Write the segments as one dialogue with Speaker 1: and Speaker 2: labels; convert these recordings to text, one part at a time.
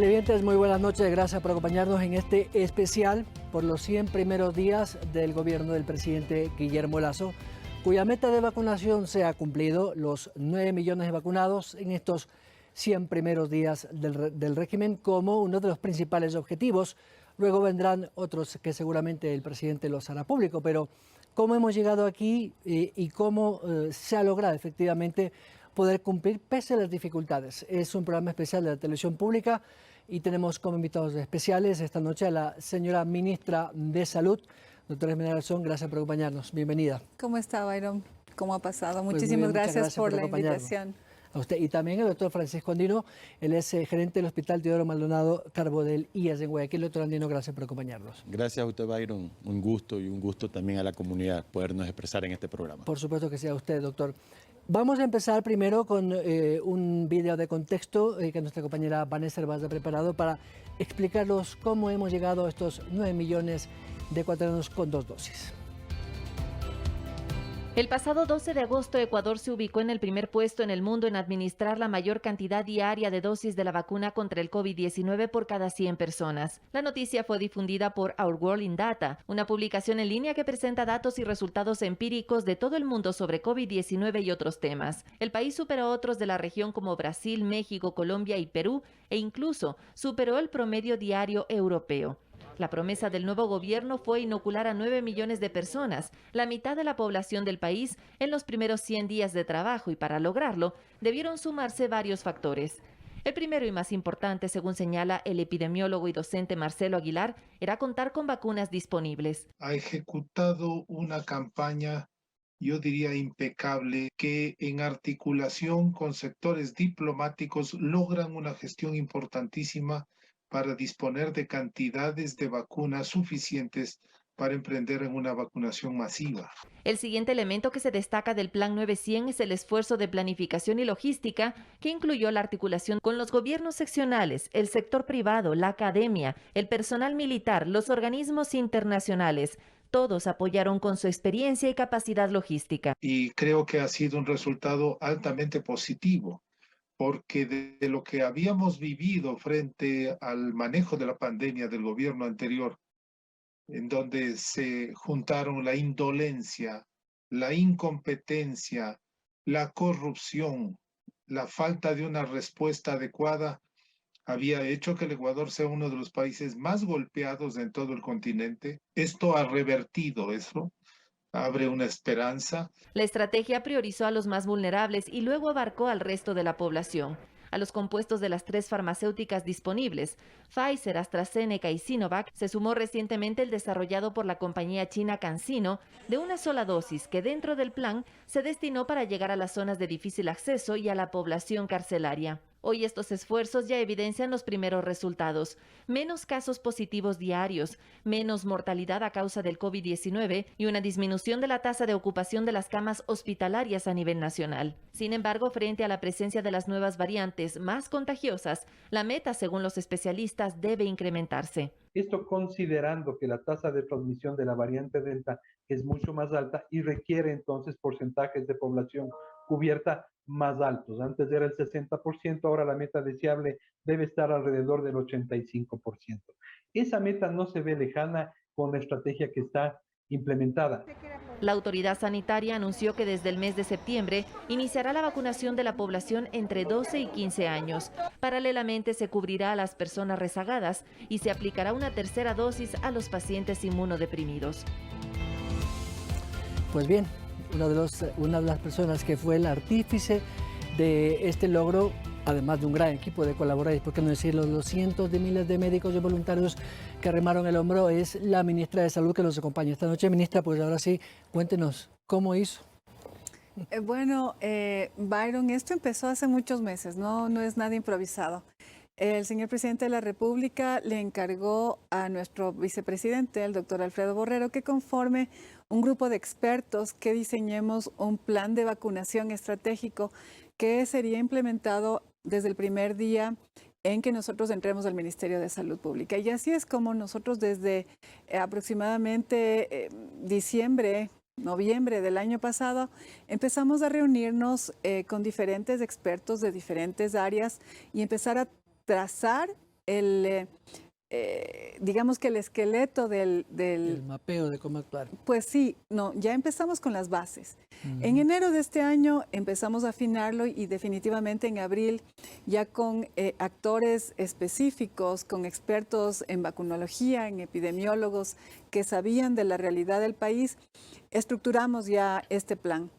Speaker 1: Televidentes, muy buenas noches. Gracias por acompañarnos en este especial por los 100 primeros días del gobierno del presidente Guillermo Lasso, cuya meta de vacunación se ha cumplido, los 9 millones de vacunados en estos 100 primeros días del régimen como uno de los principales objetivos. Luego vendrán otros que seguramente el presidente los hará público, pero cómo hemos llegado aquí y cómo se ha logrado efectivamente poder cumplir pese a las dificultades. Es un programa especial de la televisión pública y tenemos como invitados especiales esta noche a la señora ministra de Salud, doctora Esmeralda Garzón. Gracias por acompañarnos. Bienvenida.
Speaker 2: ¿Cómo está, Byron? ¿Cómo ha pasado?
Speaker 1: Pues
Speaker 2: Muchísimas gracias por la invitación.
Speaker 1: A usted. Y también el doctor Francisco Andino, él es gerente del Hospital Teodoro Maldonado Carbo del IAS en Guayaquil. Doctor Andino, gracias por acompañarnos.
Speaker 3: Gracias a usted, Byron. Un gusto y un gusto también a la comunidad podernos expresar en este programa.
Speaker 1: Por supuesto que sea usted, doctor. Vamos a empezar primero con un video de contexto que nuestra compañera Vanessa Hervás ha preparado para explicarnos cómo hemos llegado a estos 9 millones de ecuatorianos con 2 dosis.
Speaker 4: El pasado 12 de agosto, Ecuador se ubicó en el primer puesto en el mundo en administrar la mayor cantidad diaria de dosis de la vacuna contra el COVID-19 por cada 100 personas. La noticia fue difundida por Our World in Data, una publicación en línea que presenta datos y resultados empíricos de todo el mundo sobre COVID-19 y otros temas. El país superó a otros de la región como Brasil, México, Colombia y Perú, e incluso superó el promedio diario europeo. La promesa del nuevo gobierno fue inocular a 9 millones de personas, la mitad de la población del país, en los primeros 100 días de trabajo, y para lograrlo debieron sumarse varios factores. El primero y más importante, según señala el epidemiólogo y docente Marcelo Aguilar, era contar con vacunas disponibles.
Speaker 5: Ha ejecutado una campaña, yo diría impecable, que en articulación con sectores diplomáticos logran una gestión importantísima para disponer de cantidades de vacunas suficientes para emprender en una vacunación masiva.
Speaker 4: El siguiente elemento que se destaca del Plan 900 es el esfuerzo de planificación y logística que incluyó la articulación con los gobiernos seccionales, el sector privado, la academia, el personal militar, los organismos internacionales. Todos apoyaron con su experiencia y capacidad logística.
Speaker 5: Y creo que ha sido un resultado altamente positivo, porque de lo que habíamos vivido frente al manejo de la pandemia del gobierno anterior, en donde se juntaron la indolencia, la incompetencia, la corrupción, la falta de una respuesta adecuada, había hecho que el Ecuador sea uno de los países más golpeados en todo el continente. Esto ha revertido eso. Abre una esperanza.
Speaker 4: La estrategia priorizó a los más vulnerables y luego abarcó al resto de la población. A los compuestos de las 3 farmacéuticas disponibles, Pfizer, AstraZeneca y Sinovac, se sumó recientemente el desarrollado por la compañía china CanSino de una sola dosis que dentro del plan se destinó para llegar a las zonas de difícil acceso y a la población carcelaria. Hoy estos esfuerzos ya evidencian los primeros resultados. Menos casos positivos diarios, menos mortalidad a causa del COVID-19 y una disminución de la tasa de ocupación de las camas hospitalarias a nivel nacional. Sin embargo, frente a la presencia de las nuevas variantes más contagiosas, la meta, según los especialistas, debe incrementarse.
Speaker 6: Esto considerando que la tasa de transmisión de la variante Delta es mucho más alta y requiere entonces porcentajes de población cubierta más altos. Antes era el 60%, ahora la meta deseable debe estar alrededor del 85%. Esa meta no se ve lejana con la estrategia que está implementada.
Speaker 4: La autoridad sanitaria anunció que desde el mes de septiembre iniciará la vacunación de la población entre 12 y 15 años. Paralelamente se cubrirá a las personas rezagadas y se aplicará una tercera dosis a los pacientes inmunodeprimidos.
Speaker 1: Pues bien, una de las personas que fue el artífice de este logro, además de un gran equipo de colaboradores, por qué no decirlo, los cientos de miles de médicos y voluntarios que arrimaron el hombro, es la ministra de Salud que nos acompaña esta noche. Ministra, pues ahora sí, cuéntenos, ¿cómo hizo?
Speaker 2: Byron, esto empezó hace muchos meses, no es nada improvisado. El señor presidente de la República le encargó a nuestro vicepresidente, el doctor Alfredo Borrero, que conforme un grupo de expertos que diseñemos un plan de vacunación estratégico que sería implementado desde el primer día en que nosotros entremos al Ministerio de Salud Pública. Y así es como nosotros desde aproximadamente noviembre del año pasado, empezamos a reunirnos con diferentes expertos de diferentes áreas y empezar a trazar digamos que el esqueleto
Speaker 1: El mapeo de cómo actuar.
Speaker 2: pues sí, no, ya empezamos con las bases. En enero de este año empezamos a afinarlo y definitivamente en abril ya con actores específicos, con expertos en vacunología, en epidemiólogos que sabían de la realidad del país, estructuramos ya este plan.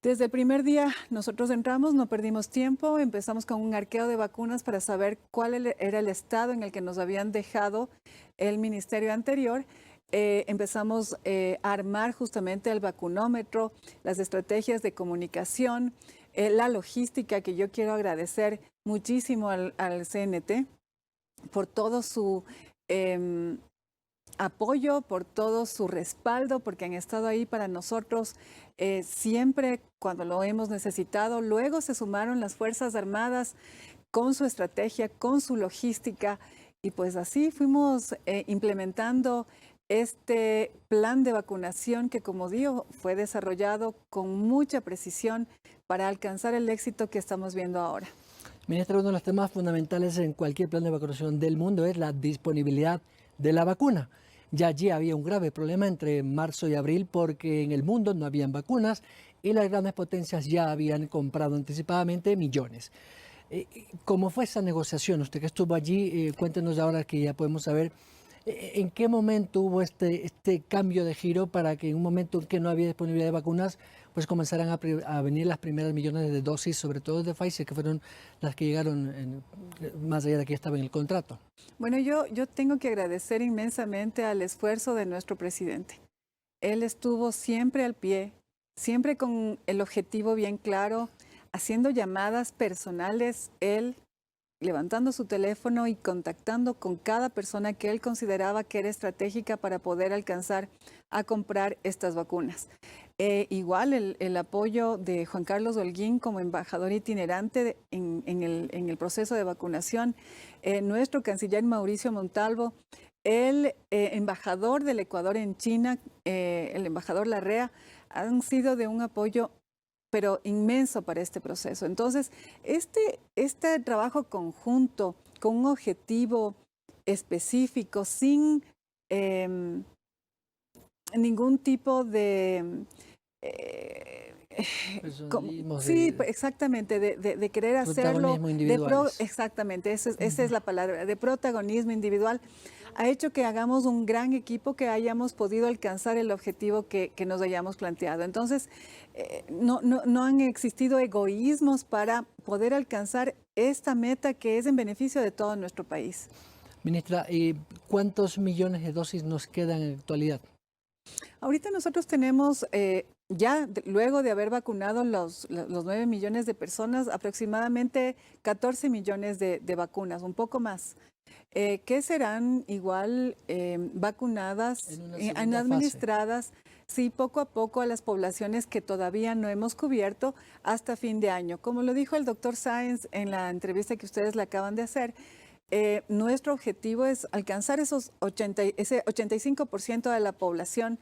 Speaker 2: Desde el primer día nosotros entramos, no perdimos tiempo, empezamos con un arqueo de vacunas para saber cuál era el estado en el que nos habían dejado el ministerio anterior. Empezamos a armar justamente el vacunómetro, las estrategias de comunicación, la logística, que yo quiero agradecer muchísimo al CNT por todo su apoyo, por todo su respaldo, porque han estado ahí para nosotros siempre cuando lo hemos necesitado. Luego se sumaron las Fuerzas Armadas con su estrategia, con su logística, y pues así fuimos implementando este plan de vacunación que, como digo, fue desarrollado con mucha precisión para alcanzar el éxito que estamos viendo ahora.
Speaker 1: Ministra, uno de los temas fundamentales en cualquier plan de vacunación del mundo es la disponibilidad de la vacuna. Ya allí había un grave problema entre marzo y abril porque en el mundo no habían vacunas y las grandes potencias ya habían comprado anticipadamente millones. ¿Cómo fue esa negociación? Usted que estuvo allí, cuéntenos ahora que ya podemos saber en qué momento hubo este cambio de giro para que en un momento en que no había disponibilidad de vacunas, pues comenzaran a venir las primeras millones de dosis, sobre todo de Pfizer, que fueron las que llegaron más allá de que estaba en el contrato.
Speaker 2: Bueno, yo tengo que agradecer inmensamente al esfuerzo de nuestro presidente. Él estuvo siempre al pie, siempre con el objetivo bien claro, haciendo llamadas personales, él levantando su teléfono y contactando con cada persona que él consideraba que era estratégica para poder alcanzar a comprar estas vacunas. Igual el apoyo de Juan Carlos Holguín como embajador itinerante en el proceso de vacunación, nuestro canciller Mauricio Montalvo, el embajador del Ecuador en China, el embajador Larrea, han sido de un apoyo pero inmenso para este proceso. Entonces, este trabajo conjunto con un objetivo específico, sin ningún tipo de... sí, exactamente, de querer hacerlo, exactamente, esa es la palabra, de protagonismo individual, ha hecho que hagamos un gran equipo, que hayamos podido alcanzar el objetivo que nos hayamos planteado. Entonces, no han existido egoísmos para poder alcanzar esta meta que es en beneficio de todo nuestro país.
Speaker 1: Ministra, ¿cuántos millones de dosis nos quedan en la actualidad?
Speaker 2: Ahorita nosotros tenemos, ya luego de haber vacunado los 9 millones de personas, aproximadamente 14 millones de vacunas, un poco más, que serán igual vacunadas, administradas, sí, poco a poco a las poblaciones que todavía no hemos cubierto hasta fin de año. Como lo dijo el doctor Sáenz en la entrevista que ustedes le acaban de hacer, nuestro objetivo es alcanzar ese 85% de la población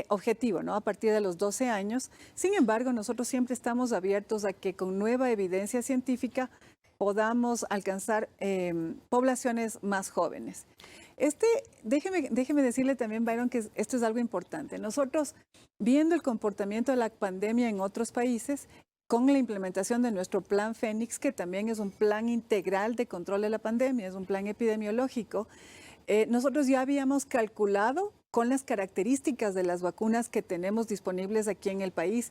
Speaker 2: objetivo, ¿no? A partir de los 12 años. Sin embargo, nosotros siempre estamos abiertos a que con nueva evidencia científica podamos alcanzar poblaciones más jóvenes. Déjeme decirle también, Byron, que esto es algo importante. Nosotros, viendo el comportamiento de la pandemia en otros países, con la implementación de nuestro plan Fénix, que también es un plan integral de control de la pandemia, es un plan epidemiológico, nosotros ya habíamos calculado con las características de las vacunas que tenemos disponibles aquí en el país,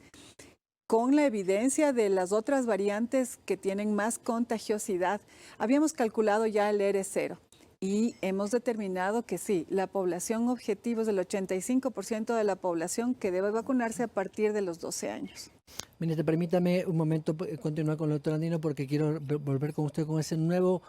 Speaker 2: con la evidencia de las otras variantes que tienen más contagiosidad, habíamos calculado ya el R0 y hemos determinado que sí, la población objetivo es del 85% de la población que debe vacunarse a partir de los 12 años.
Speaker 1: Ministra, permítame un momento continuar con el doctor Andino porque quiero volver con usted con ese nuevo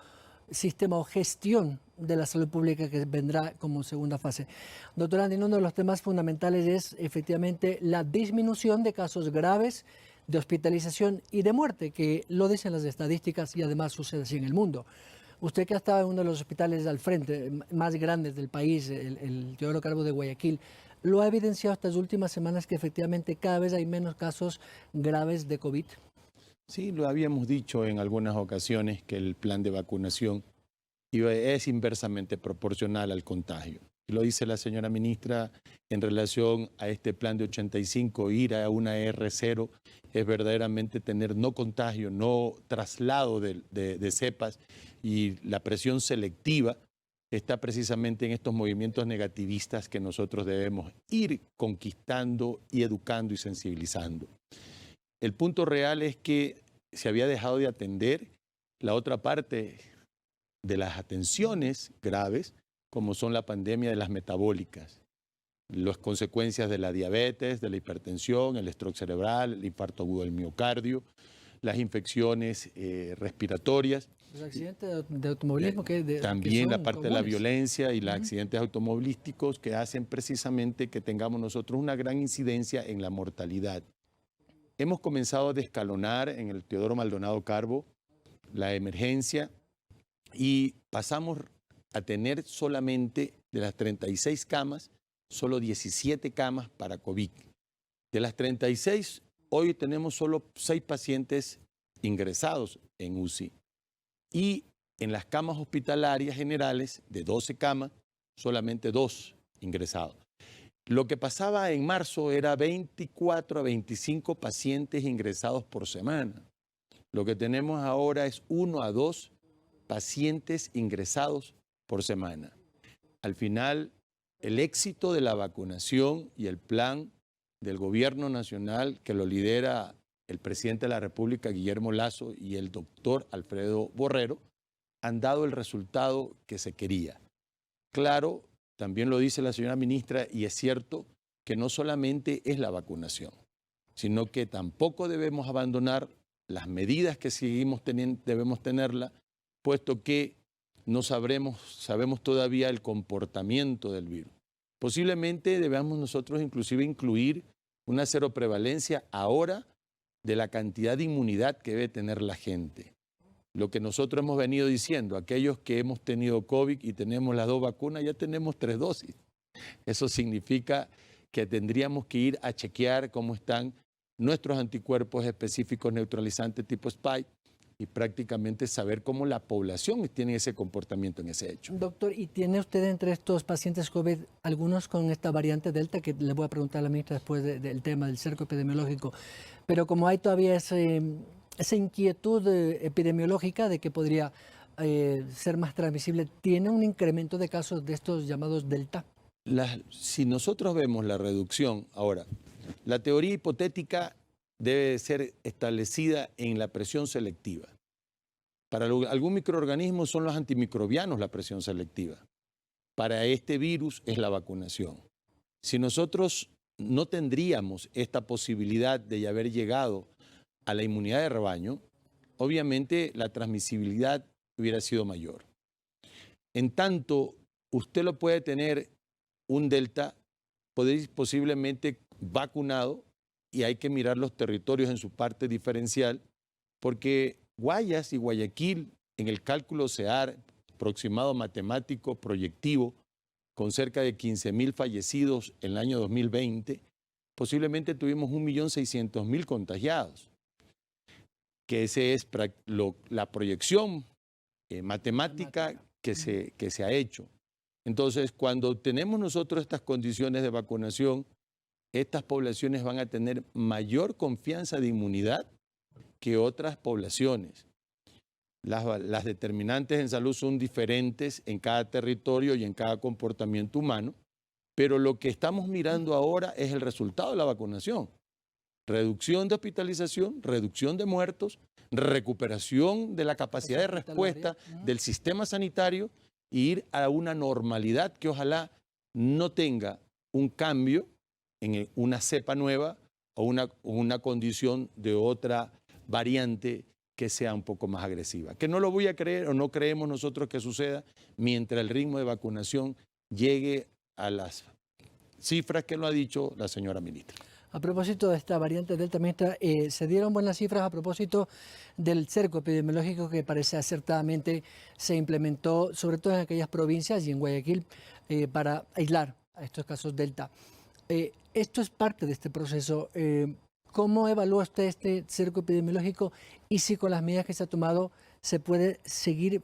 Speaker 1: sistema o gestión de la salud pública que vendrá como segunda fase. Doctor Andino, uno de los temas fundamentales es efectivamente la disminución de casos graves de hospitalización y de muerte, que lo dicen las estadísticas y además sucede así en el mundo. Usted que ha estado en uno de los hospitales al frente más grandes del país, el Teodoro Calvo de Guayaquil, ¿lo ha evidenciado estas últimas semanas que efectivamente cada vez hay menos casos graves de COVID?
Speaker 3: Sí, lo habíamos dicho en algunas ocasiones que el plan de vacunación y es inversamente proporcional al contagio. Y lo dice la señora ministra en relación a este plan de 85, ir a una R0 es verdaderamente tener no contagio, no traslado de cepas, y la presión selectiva está precisamente en estos movimientos negativistas que nosotros debemos ir conquistando y educando y sensibilizando. El punto real es que se había dejado de atender la otra parte de las atenciones graves, como son la pandemia de las metabólicas, las consecuencias de la diabetes, de la hipertensión, el stroke cerebral, el infarto agudo del miocardio, las infecciones respiratorias.
Speaker 1: Los accidentes de automovilismo
Speaker 3: también
Speaker 1: que
Speaker 3: la parte
Speaker 1: comunes.
Speaker 3: de la violencia y los accidentes automovilísticos que hacen precisamente que tengamos nosotros una gran incidencia en la mortalidad. Hemos comenzado a descalonar en el Teodoro Maldonado Carbo la emergencia y pasamos a tener solamente de las 36 camas, solo 17 camas para COVID. De las 36, hoy tenemos solo 6 pacientes ingresados en UCI. Y en las camas hospitalarias generales, de 12 camas, solamente 2 ingresados. Lo que pasaba en marzo era 24 a 25 pacientes ingresados por semana. Lo que tenemos ahora es 1 a 2 pacientes ingresados por semana. Al final, el éxito de la vacunación y el plan del gobierno nacional que lo lidera el presidente de la República, Guillermo Lasso, y el doctor Alfredo Borrero, han dado el resultado que se quería. Claro, también lo dice la señora ministra, y es cierto que no solamente es la vacunación, sino que tampoco debemos abandonar las medidas que debemos tenerla, puesto que no sabemos todavía el comportamiento del virus. Posiblemente debamos nosotros inclusive incluir una seroprevalencia ahora de la cantidad de inmunidad que debe tener la gente. Lo que nosotros hemos venido diciendo, aquellos que hemos tenido COVID y tenemos las 2 vacunas, ya tenemos 3 dosis. Eso significa que tendríamos que ir a chequear cómo están nuestros anticuerpos específicos neutralizantes tipo Spike y prácticamente saber cómo la población tiene ese comportamiento en ese hecho.
Speaker 1: Doctor, ¿y tiene usted entre estos pacientes COVID algunos con esta variante Delta? Que le voy a preguntar a la ministra después del tema del cerco epidemiológico. Pero como hay todavía esa inquietud epidemiológica de que podría ser más transmisible, ¿tiene un incremento de casos de estos llamados Delta?
Speaker 3: Si nosotros vemos la reducción, ahora, la teoría hipotética debe ser establecida en la presión selectiva. Para algún microorganismo son los antimicrobianos la presión selectiva. Para este virus es la vacunación. Si nosotros no tendríamos esta posibilidad de haber llegado a la inmunidad de rebaño, obviamente la transmisibilidad hubiera sido mayor. En tanto, usted lo puede tener un Delta, posiblemente vacunado, y hay que mirar los territorios en su parte diferencial, porque Guayas y Guayaquil, en el cálculo CEAR, aproximado matemático proyectivo, con cerca de 15.000 fallecidos en el año 2020, posiblemente tuvimos 1.600.000 contagiados, que esa es la proyección matemática que se ha hecho. Entonces, cuando tenemos nosotros estas condiciones de vacunación, estas poblaciones van a tener mayor confianza de inmunidad que otras poblaciones. Las determinantes en salud son diferentes en cada territorio y en cada comportamiento humano, pero lo que estamos mirando ahora es el resultado de la vacunación. Reducción de hospitalización, reducción de muertos, recuperación de la capacidad de respuesta del sistema sanitario e ir a una normalidad que ojalá no tenga un cambio en una cepa nueva o una condición de otra variante que sea un poco más agresiva. Que no lo voy a creer o no creemos nosotros que suceda mientras el ritmo de vacunación llegue a las cifras que lo ha dicho la señora ministra.
Speaker 1: A propósito de esta variante Delta, ministra, se dieron buenas cifras a propósito del cerco epidemiológico que parece acertadamente se implementó, sobre todo en aquellas provincias y en Guayaquil, para aislar a estos casos Delta. Esto es parte de este proceso. ¿Cómo evalúa usted este cerco epidemiológico y si con las medidas que se ha tomado se puede seguir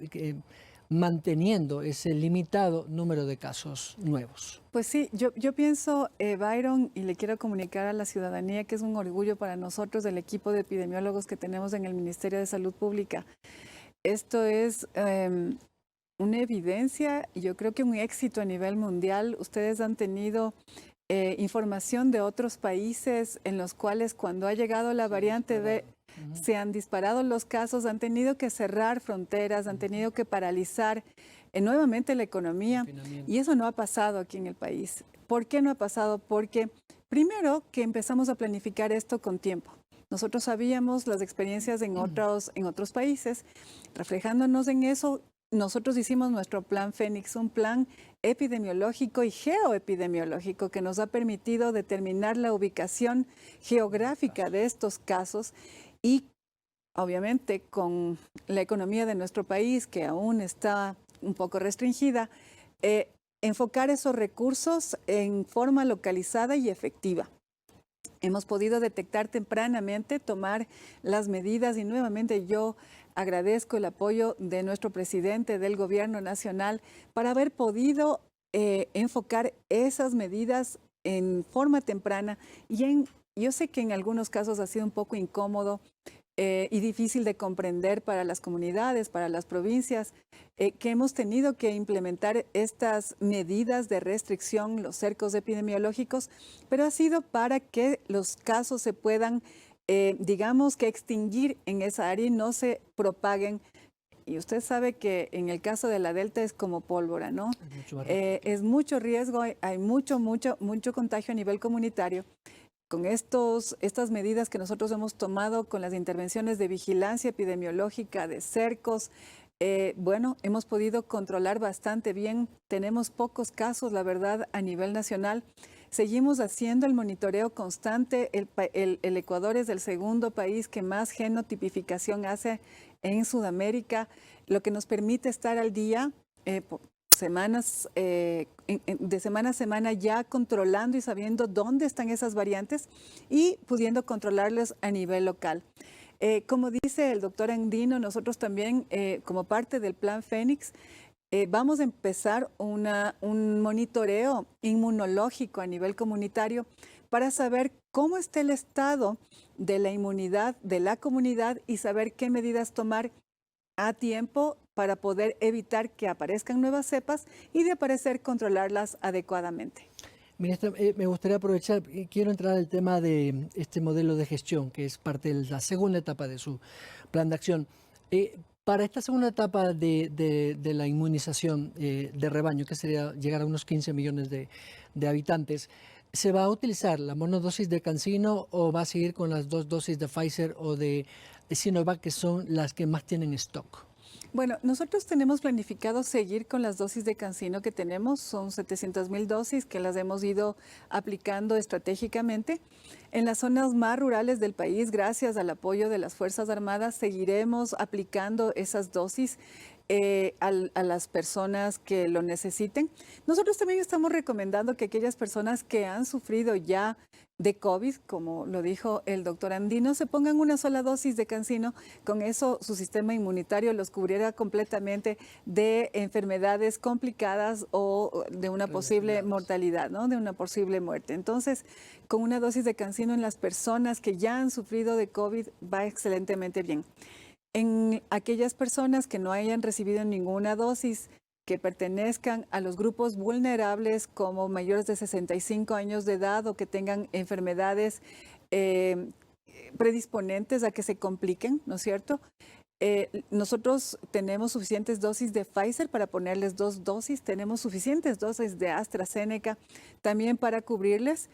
Speaker 1: manteniendo ese limitado número de casos nuevos?
Speaker 2: Pues sí, yo pienso, Byron, y le quiero comunicar a la ciudadanía que es un orgullo para nosotros del equipo de epidemiólogos que tenemos en el Ministerio de Salud Pública. Esto es una evidencia y yo creo que un éxito a nivel mundial. Ustedes han tenido información de otros países en los cuales cuando ha llegado la variante B se han disparado los casos, han tenido que cerrar fronteras, han tenido que paralizar nuevamente la economía y eso no ha pasado aquí en el país. ¿Por qué no ha pasado? Porque primero que empezamos a planificar esto con tiempo. Nosotros sabíamos las experiencias en otros países, reflejándonos en eso. Nosotros hicimos nuestro plan Fénix, un plan epidemiológico y geoepidemiológico que nos ha permitido determinar la ubicación geográfica de estos casos y obviamente con la economía de nuestro país que aún está un poco restringida, enfocar esos recursos en forma localizada y efectiva. Hemos podido detectar tempranamente, tomar las medidas y nuevamente yo agradezco el apoyo de nuestro presidente del gobierno nacional para haber podido enfocar esas medidas en forma temprana yo sé que en algunos casos ha sido un poco incómodo y difícil de comprender para las comunidades, para las provincias, que hemos tenido que implementar estas medidas de restricción, los cercos epidemiológicos, pero ha sido para que los casos se puedan, digamos que extinguir en esa área y no se propaguen. Y usted sabe que en el caso de la Delta es como pólvora, ¿no? Es mucho riesgo, hay mucho contagio a nivel comunitario. Con estas medidas que nosotros hemos tomado, con las intervenciones de vigilancia epidemiológica, de cercos, hemos podido controlar bastante bien. Tenemos pocos casos, la verdad, a nivel nacional. Seguimos haciendo el monitoreo constante. El Ecuador es el segundo país que más genotipificación hace en Sudamérica, lo que nos permite estar al día semanas, de semana a semana ya controlando y sabiendo dónde están esas variantes y pudiendo controlarlas a nivel local. Como dice el doctor Andino, nosotros también, como parte del Plan Fénix, vamos a empezar un monitoreo inmunológico a nivel comunitario para saber cómo está el estado de la inmunidad de la comunidad y saber qué medidas tomar a tiempo para poder evitar que aparezcan nuevas cepas y de aparecer, controlarlas adecuadamente.
Speaker 1: Ministra, me gustaría aprovechar, quiero entrar al tema de este modelo de gestión, que es parte de la segunda etapa de su plan de acción. Para esta segunda etapa de la inmunización de rebaño, que sería llegar a unos 15 millones de habitantes, ¿se va a utilizar la monodosis de CanSino o va a seguir con las 2 dosis de Pfizer o de Sinovac, que son las que más tienen stock?
Speaker 2: Bueno, nosotros tenemos planificado seguir con las dosis de CanSino que tenemos. Son 700,000 dosis que las hemos ido aplicando estratégicamente. En las zonas más rurales del país, gracias al apoyo de las Fuerzas Armadas, seguiremos aplicando esas dosis a las personas que lo necesiten. Nosotros también estamos recomendando que aquellas personas que han sufrido ya de COVID, como lo dijo el doctor Andino, se pongan una sola dosis de CanSino. Con eso su sistema inmunitario los cubriera completamente de enfermedades complicadas o de una posible mortalidad, ¿no? De una posible muerte. Entonces, con una dosis de CanSino en las personas que ya han sufrido de COVID va excelentemente bien. En aquellas personas que no hayan recibido ninguna dosis, que pertenezcan a los grupos vulnerables como mayores de 65 años de edad o que tengan enfermedades predisponentes a que se compliquen, ¿no es cierto? Nosotros tenemos suficientes dosis de Pfizer para ponerles 2 dosis, tenemos suficientes dosis de AstraZeneca también para cubrirles.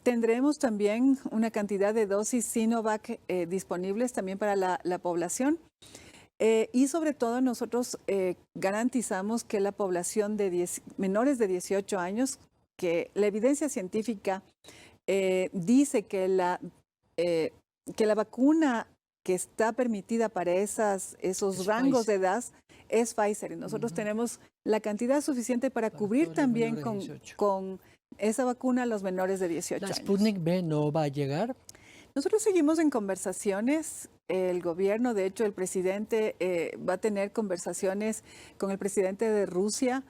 Speaker 2: Tendremos también una cantidad de dosis Sinovac disponibles también para la población. Y sobre todo nosotros garantizamos que la población de menores de 18 años, que la evidencia científica dice que la vacuna que está permitida para esos rangos de edad es Pfizer. Y nosotros tenemos la cantidad suficiente para cubrir también con esa vacuna a los menores de 18 años.
Speaker 1: ¿La Sputnik V no va a llegar?
Speaker 2: Nosotros seguimos en conversaciones. el gobierno. De hecho, el presidente va a tener conversaciones con el presidente de Rusia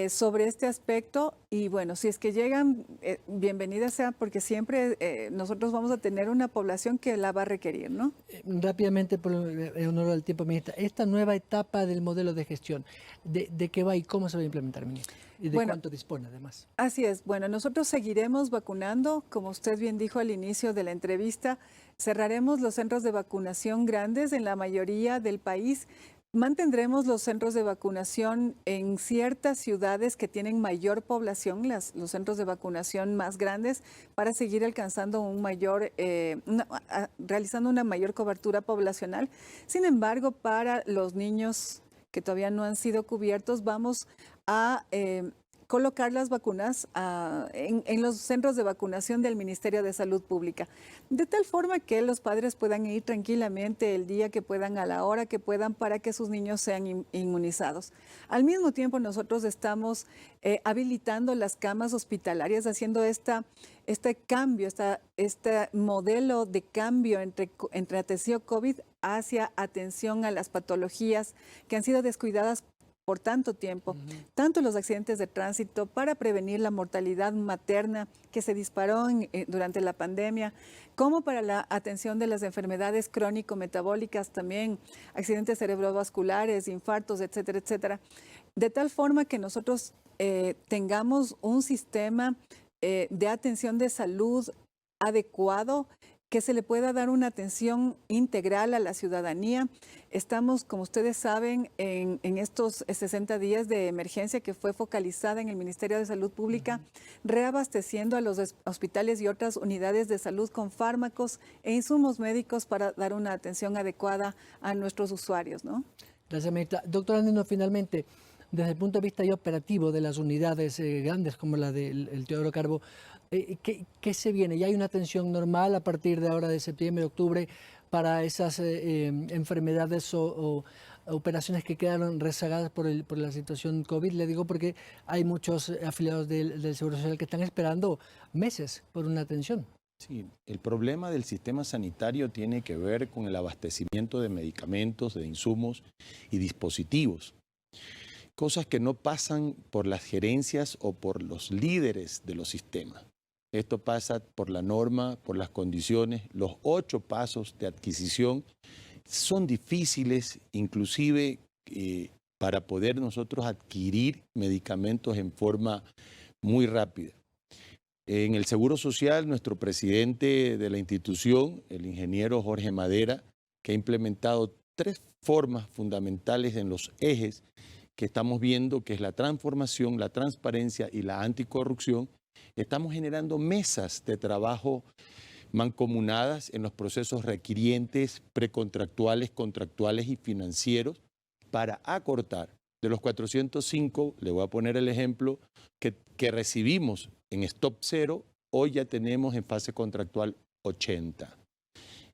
Speaker 2: sobre este aspecto. Y bueno, si es que llegan, bienvenidas sean, porque siempre nosotros vamos a tener una población que la va a requerir, ¿no?
Speaker 1: Rápidamente, por honor al tiempo, ministra, esta nueva etapa del modelo de gestión, ¿de qué va y cómo se va a implementar, ministra? ¿Y de cuánto dispone, además?
Speaker 2: Así es. Bueno, nosotros seguiremos vacunando, como usted bien dijo al inicio de la entrevista. Cerraremos los centros de vacunación grandes en la mayoría del país. Mantendremos los centros de vacunación en ciertas ciudades que tienen mayor población, los centros de vacunación más grandes, para seguir alcanzando realizando una mayor cobertura poblacional. Sin embargo, para los niños que todavía no han sido cubiertos, vamos a colocar las vacunas en los centros de vacunación del Ministerio de Salud Pública, de tal forma que los padres puedan ir tranquilamente el día que puedan, a la hora que puedan, para que sus niños sean inmunizados. Al mismo tiempo, nosotros estamos habilitando las camas hospitalarias, haciendo este cambio, este modelo de cambio entre atención COVID hacia atención a las patologías que han sido descuidadas por tanto tiempo, tanto los accidentes de tránsito para prevenir la mortalidad materna que se disparó durante la pandemia, como para la atención de las enfermedades crónico-metabólicas también, accidentes cerebrovasculares, infartos, etcétera, etcétera, de tal forma que nosotros tengamos un sistema de atención de salud adecuado, que se le pueda dar una atención integral a la ciudadanía. Estamos, como ustedes saben, en estos 60 días de emergencia que fue focalizada en el Ministerio de Salud Pública, reabasteciendo a los hospitales y otras unidades de salud con fármacos e insumos médicos para dar una atención adecuada a nuestros usuarios, ¿no?
Speaker 1: Gracias, ministra. Doctora Andino, finalmente, desde el punto de vista ya operativo de las unidades grandes como la del Teodoro Carbo, ¿qué se viene? ¿Ya hay una atención normal a partir de ahora de septiembre, octubre para esas enfermedades o operaciones que quedaron rezagadas por la situación COVID? Le digo porque hay muchos afiliados del Seguro Social que están esperando meses por una atención.
Speaker 3: Sí, el problema del sistema sanitario tiene que ver con el abastecimiento de medicamentos, de insumos y dispositivos. Cosas que no pasan por las gerencias o por los líderes de los sistemas. Esto pasa por la norma, por las condiciones. Los 8 pasos de adquisición son difíciles, inclusive para poder nosotros adquirir medicamentos en forma muy rápida. En el Seguro Social, nuestro presidente de la institución, el ingeniero Jorge Madera, que ha implementado 3 formas fundamentales en los ejes que estamos viendo, que es la transformación, la transparencia y la anticorrupción. Estamos generando mesas de trabajo mancomunadas en los procesos requirientes, precontractuales, contractuales y financieros para acortar. De los 405, le voy a poner el ejemplo, que recibimos en Stop 0, hoy ya tenemos en fase contractual 80.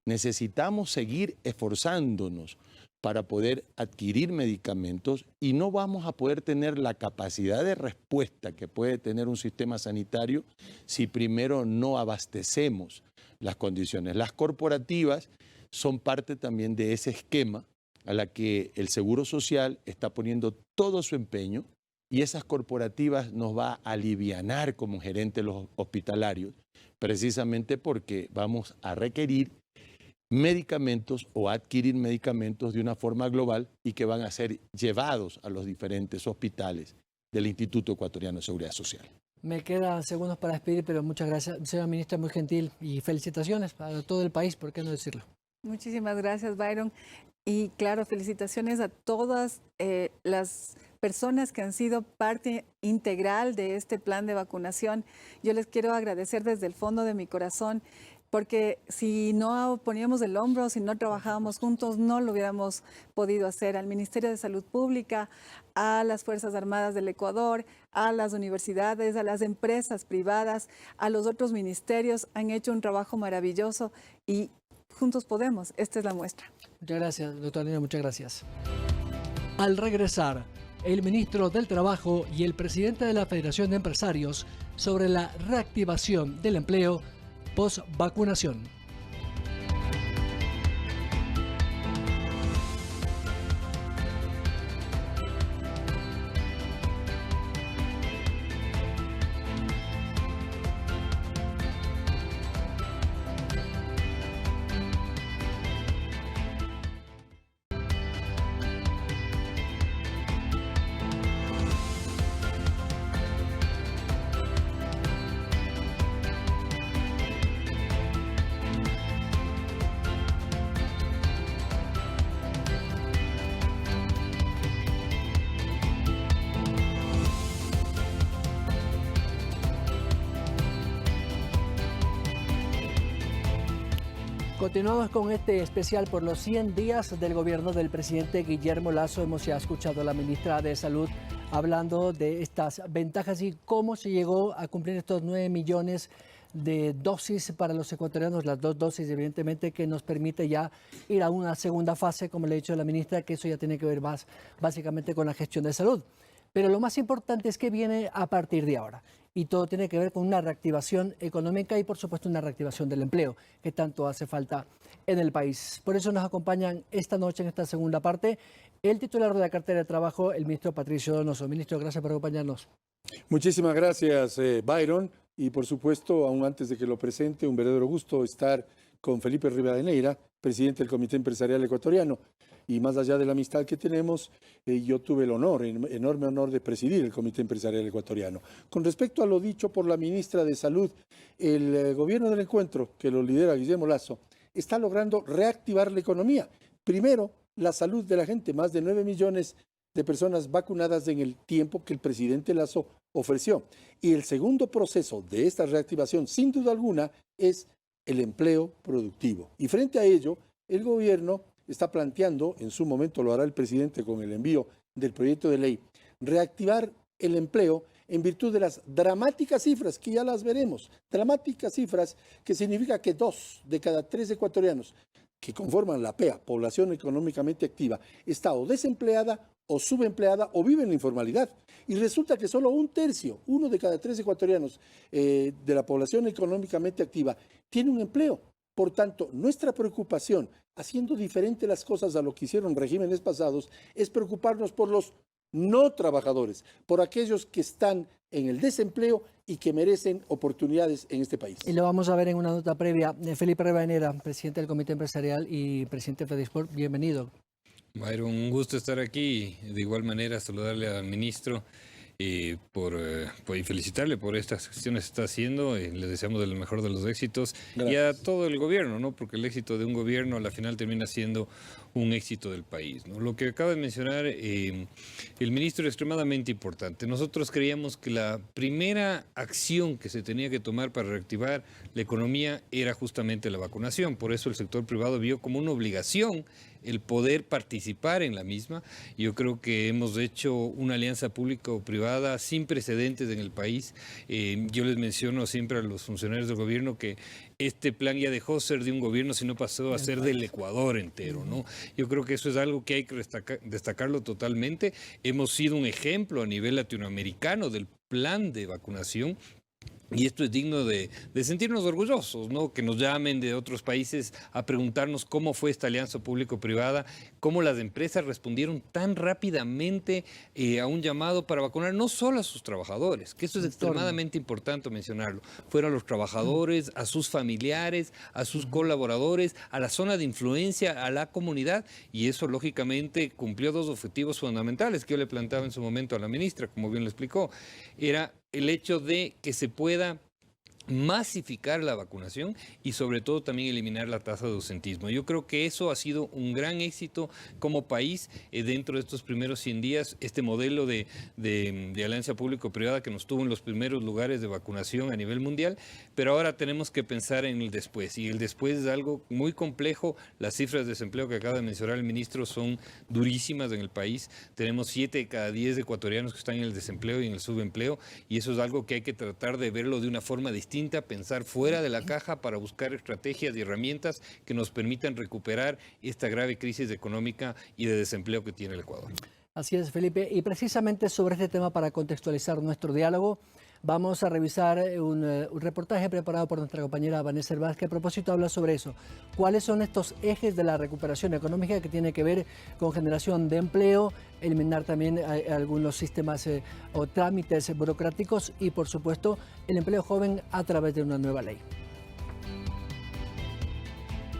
Speaker 3: Necesitamos seguir esforzándonos para poder adquirir medicamentos y no vamos a poder tener la capacidad de respuesta que puede tener un sistema sanitario si primero no abastecemos las condiciones. Las corporativas son parte también de ese esquema a la que el Seguro Social está poniendo todo su empeño y esas corporativas nos va a alivianar como gerentes los hospitalarios, precisamente porque vamos a requerir medicamentos o adquirir medicamentos de una forma global y que van a ser llevados a los diferentes hospitales del Instituto Ecuatoriano de Seguridad Social.
Speaker 1: Me quedan segundos para despedir, pero muchas gracias, señora ministra, muy gentil, y felicitaciones para todo el país, ¿por qué no decirlo?
Speaker 2: Muchísimas gracias, Byron. Y claro, felicitaciones a todas las personas que han sido parte integral de este plan de vacunación. Yo les quiero agradecer desde el fondo de mi corazón, porque si no poníamos el hombro, si no trabajábamos juntos, no lo hubiéramos podido hacer. Al Ministerio de Salud Pública, a las Fuerzas Armadas del Ecuador, a las universidades, a las empresas privadas, a los otros ministerios, han hecho un trabajo maravilloso y juntos podemos. Esta es la muestra.
Speaker 1: Muchas gracias, doctora Andino, muchas gracias. Al regresar, el ministro del Trabajo y el presidente de la Federación de Empresarios sobre la reactivación del empleo post-vacunación. Continuamos con este especial por los 100 días del gobierno del presidente Guillermo Lasso. Hemos ya escuchado a la ministra de Salud hablando de estas ventajas y cómo se llegó a cumplir estos 9 millones de dosis para los ecuatorianos, las 2 dosis evidentemente, que nos permite ya ir a una segunda fase, como le ha dicho la ministra, que eso ya tiene que ver más básicamente con la gestión de salud. Pero lo más importante es que viene a partir de ahora. Y todo tiene que ver con una reactivación económica y, por supuesto, una reactivación del empleo, que tanto hace falta en el país. Por eso nos acompañan esta noche, en esta segunda parte, el titular de la cartera de trabajo, el ministro Patricio Donoso. Ministro, gracias por acompañarnos.
Speaker 7: Muchísimas gracias, Byron. Y, por supuesto, aún antes de que lo presente, un verdadero gusto estar con Felipe Rivadeneira, presidente del Comité Empresarial Ecuatoriano. Y más allá de la amistad que tenemos, yo tuve el honor, enorme honor de presidir el Comité Empresarial Ecuatoriano. Con respecto a lo dicho por la ministra de Salud, el gobierno del encuentro, que lo lidera Guillermo Lasso, está logrando reactivar la economía. Primero, la salud de la gente, más de 9 millones de personas vacunadas en el tiempo que el presidente Lasso ofreció. Y el segundo proceso de esta reactivación, sin duda alguna, es el empleo productivo. Y frente a ello, el gobierno está planteando, en su momento lo hará el presidente con el envío del proyecto de ley, reactivar el empleo en virtud de las dramáticas cifras, que ya las veremos, dramáticas cifras que significa que 2 de cada 3 ecuatorianos que conforman la PEA, población económicamente activa, está o desempleada o subempleada o vive en la informalidad. Y resulta que solo 1/3, 1 de cada 3 ecuatorianos de la población económicamente activa, tiene un empleo. Por tanto, nuestra preocupación, haciendo diferente las cosas a lo que hicieron regímenes pasados, es preocuparnos por los no trabajadores, por aquellos que están en el desempleo y que merecen oportunidades en este país.
Speaker 1: Y lo vamos a ver en una nota previa. Felipe Rivadeneira, presidente del Comité Empresarial y presidente de Fedisport, bienvenido.
Speaker 8: Byron, un gusto estar aquí. De igual manera, saludarle al ministro y felicitarle por estas gestiones que está haciendo. Le deseamos el mejor de los éxitos. Gracias. Y a todo el gobierno, ¿no? Porque el éxito de un gobierno a la final termina siendo un éxito del país, ¿no? Lo que acaba de mencionar el ministro es extremadamente importante. Nosotros creíamos que la primera acción que se tenía que tomar para reactivar la economía era justamente la vacunación. Por eso el sector privado vio como una obligación el poder participar en la misma. Yo creo que hemos hecho una alianza público-privada sin precedentes en el país. Yo les menciono siempre a los funcionarios del gobierno que este plan ya dejó ser de un gobierno, sino pasó a ser del Ecuador entero, ¿no? Yo creo que eso es algo que hay que destacarlo totalmente. Hemos sido un ejemplo a nivel latinoamericano del plan de vacunación. Y esto es digno de sentirnos orgullosos, ¿no? Que nos llamen de otros países a preguntarnos cómo fue esta alianza público-privada, cómo las empresas respondieron tan rápidamente a un llamado para vacunar no solo a sus trabajadores, que eso es extremadamente importante mencionarlo, fueron a los trabajadores, a sus familiares, a sus colaboradores, a la zona de influencia, a la comunidad, y eso lógicamente cumplió 2 objetivos fundamentales que yo le planteaba en su momento a la ministra, como bien lo explicó. Era el hecho de que se pueda masificar la vacunación y sobre todo también eliminar la tasa de ausentismo. Yo creo que eso ha sido un gran éxito como país dentro de estos primeros 100 días, este modelo de alianza público-privada que nos tuvo en los primeros lugares de vacunación a nivel mundial, pero ahora tenemos que pensar en el después, y el después es algo muy complejo. Las cifras de desempleo que acaba de mencionar el ministro son durísimas en el país. Tenemos 7 de cada 10 ecuatorianos que están en el desempleo y en el subempleo, y eso es algo que hay que tratar de verlo de una forma distinta, pensar fuera de la caja para buscar estrategias y herramientas que nos permitan recuperar esta grave crisis económica y de desempleo que tiene el Ecuador.
Speaker 1: Así es, Felipe. Y precisamente sobre este tema, para contextualizar nuestro diálogo, vamos a revisar un reportaje preparado por nuestra compañera Vanessa Hervás, que a propósito habla sobre eso. ¿Cuáles son estos ejes de la recuperación económica que tiene que ver con generación de empleo, eliminar también algunos sistemas o trámites burocráticos y, por supuesto, el empleo joven a través de una nueva ley?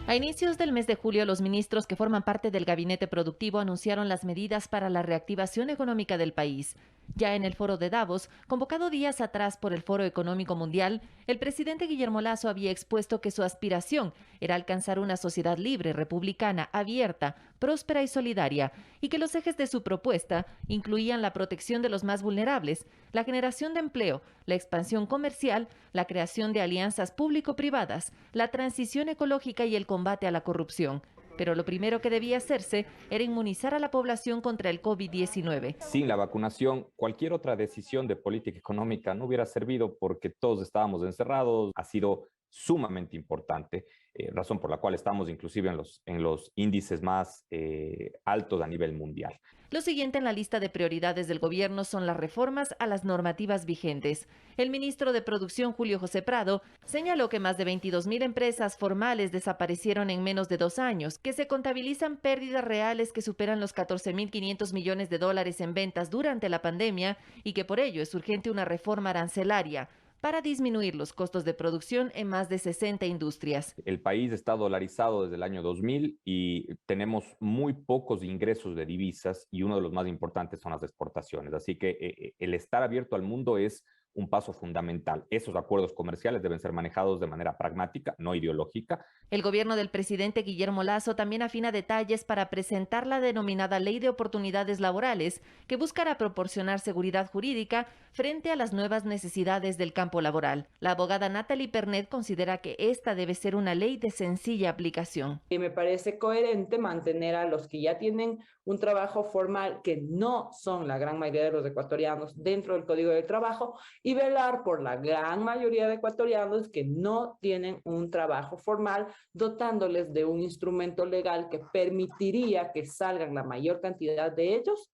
Speaker 4: A inicios del mes de julio, los ministros que forman parte del gabinete productivo anunciaron las medidas para la reactivación económica del país. Ya en el foro de Davos, convocado días atrás por el Foro Económico Mundial, el presidente Guillermo Lasso había expuesto que su aspiración era alcanzar una sociedad libre, republicana, abierta, próspera y solidaria, y que los ejes de su propuesta incluían la protección de los más vulnerables, la generación de empleo, la expansión comercial, la creación de alianzas público-privadas, la transición ecológica y el combate combate a la corrupción. Pero lo primero que debía hacerse era inmunizar a la población contra el COVID-19.
Speaker 9: Sin la vacunación, cualquier otra decisión de política económica no hubiera servido porque todos estábamos encerrados. Ha sido sumamente importante, razón por la cual estamos inclusive en los índices más altos a nivel mundial.
Speaker 4: Lo siguiente en la lista de prioridades del gobierno son las reformas a las normativas vigentes. El ministro de Producción, Julio José Prado, señaló que más de 22.000 empresas formales desaparecieron en menos de 2 años, que se contabilizan pérdidas reales que superan los 14.500 millones de dólares en ventas durante la pandemia y que por ello es urgente una reforma arancelaria para disminuir los costos de producción en más de 60 industrias.
Speaker 9: El país está dolarizado desde el año 2000 y tenemos muy pocos ingresos de divisas y uno de los más importantes son las exportaciones. Así que el estar abierto al mundo es un paso fundamental. Esos acuerdos comerciales deben ser manejados de manera pragmática, no ideológica.
Speaker 4: El gobierno del presidente Guillermo Lasso también afina detalles para presentar la denominada Ley de Oportunidades Laborales, que buscará proporcionar seguridad jurídica frente a las nuevas necesidades del campo laboral. La abogada Natalie Pernet considera que esta debe ser una ley de sencilla aplicación.
Speaker 10: Y me parece coherente mantener a los que ya tienen un trabajo formal, que no son la gran mayoría de los ecuatorianos, dentro del Código del Trabajo, y velar por la gran mayoría de ecuatorianos que no tienen un trabajo formal, dotándoles de un instrumento legal que permitiría que salgan la mayor cantidad de ellos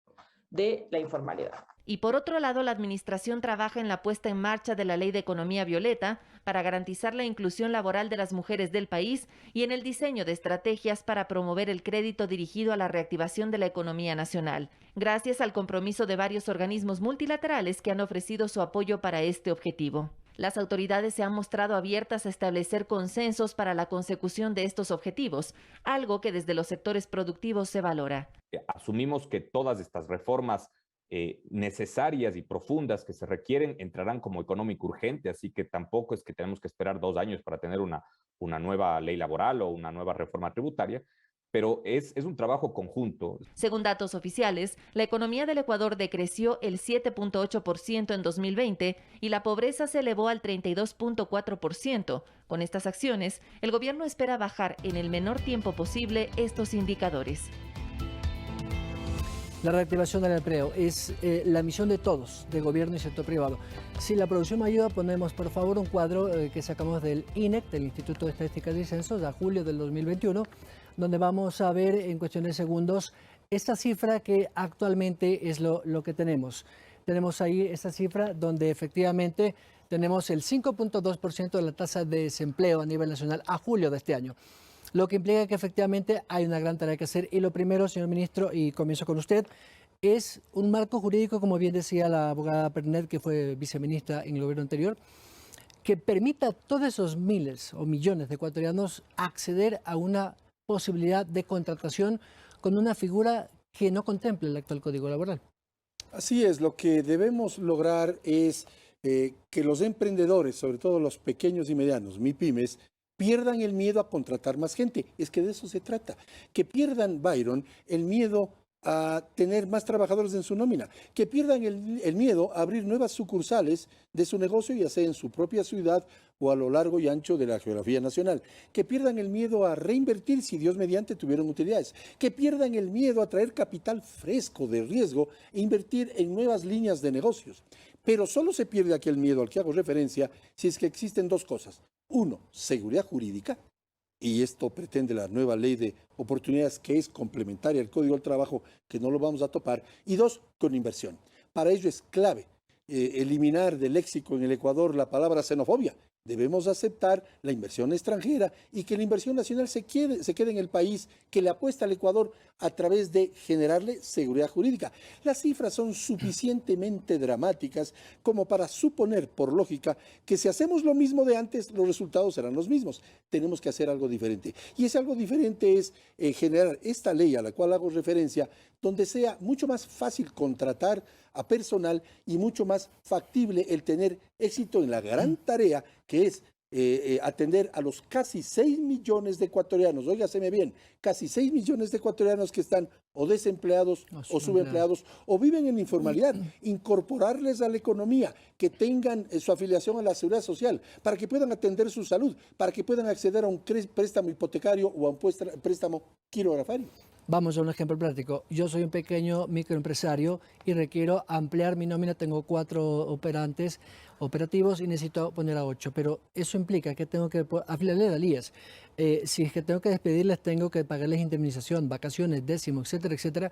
Speaker 10: de la informalidad.
Speaker 4: Y por otro lado, la administración trabaja en la puesta en marcha de la Ley de Economía Violeta para garantizar la inclusión laboral de las mujeres del país y en el diseño de estrategias para promover el crédito dirigido a la reactivación de la economía nacional, gracias al compromiso de varios organismos multilaterales que han ofrecido su apoyo para este objetivo. Las autoridades se han mostrado abiertas a establecer consensos para la consecución de estos objetivos, algo que desde los sectores productivos se valora.
Speaker 9: Asumimos que todas estas reformas necesarias y profundas que se requieren entrarán como económico urgente, así que tampoco es que tenemos que esperar 2 años para tener una nueva ley laboral o una nueva reforma tributaria, pero es un trabajo conjunto.
Speaker 4: Según datos oficiales, la economía del Ecuador decreció el 7.8% en 2020 y la pobreza se elevó al 32.4%. Con estas acciones, el gobierno espera bajar en el menor tiempo posible estos indicadores.
Speaker 1: La reactivación del empleo es la misión de todos, de gobierno y sector privado. Si la producción me ayuda, ponemos por favor un cuadro que sacamos del INEC, del Instituto de Estadísticas y Censos, de julio del 2021, donde vamos a ver en cuestión de segundos esta cifra que actualmente es lo que tenemos. Tenemos ahí esta cifra donde efectivamente tenemos el 5.2% de la tasa de desempleo a nivel nacional a julio de este año. Lo que implica que efectivamente hay una gran tarea que hacer. Y lo primero, señor ministro, y comienzo con usted, es un marco jurídico, como bien decía la abogada Pernet, que fue viceministra en el gobierno anterior, que permita a todos esos miles o millones de ecuatorianos acceder a una posibilidad de contratación con una figura que no contemple el actual Código Laboral.
Speaker 7: Así es, lo que debemos lograr es que los emprendedores, sobre todo los pequeños y medianos, MIPYMES, pierdan el miedo a contratar más gente. Es que de eso se trata. Que pierdan, Byron, el miedo a tener más trabajadores en su nómina. Que pierdan el miedo a abrir nuevas sucursales de su negocio, ya sea en su propia ciudad o a lo largo y ancho de la geografía nacional. Que pierdan el miedo a reinvertir si Dios mediante tuvieron utilidades. Que pierdan el miedo a traer capital fresco de riesgo e invertir en nuevas líneas de negocios. Pero solo se pierde aquel miedo al que hago referencia si es que existen 2 cosas. 1, seguridad jurídica, y esto pretende la nueva ley de oportunidades que es complementaria al Código del Trabajo, que no lo vamos a topar, y 2, con inversión. Para ello es clave eliminar del léxico en el Ecuador la palabra xenofobia. Debemos aceptar la inversión extranjera y que la inversión nacional se quede en el país, que le apuesta al Ecuador a través de generarle seguridad jurídica. Las cifras son suficientemente dramáticas como para suponer, por lógica, que si hacemos lo mismo de antes, los resultados serán los mismos. Tenemos que hacer algo diferente. Y ese algo diferente es generar esta ley a la cual hago referencia, donde sea mucho más fácil contratar a personal y mucho más factible el tener éxito en la gran tarea que es atender a los casi 6 millones de ecuatorianos, óigaseme bien, casi 6 millones de ecuatorianos que están o desempleados o subempleados o viven en informalidad, incorporarles a la economía, que tengan su afiliación a la seguridad social, para que puedan atender su salud, para que puedan acceder a un préstamo hipotecario o a un préstamo quirografario.
Speaker 1: Vamos a un ejemplo práctico. Yo soy un pequeño microempresario y requiero ampliar mi nómina. Tengo 4 operantes operativos y necesito poner a 8. Pero eso implica que tengo que afiliarle al IES. Si es que tengo que despedirles, tengo que pagarles indemnización, vacaciones, décimo, etcétera, etcétera.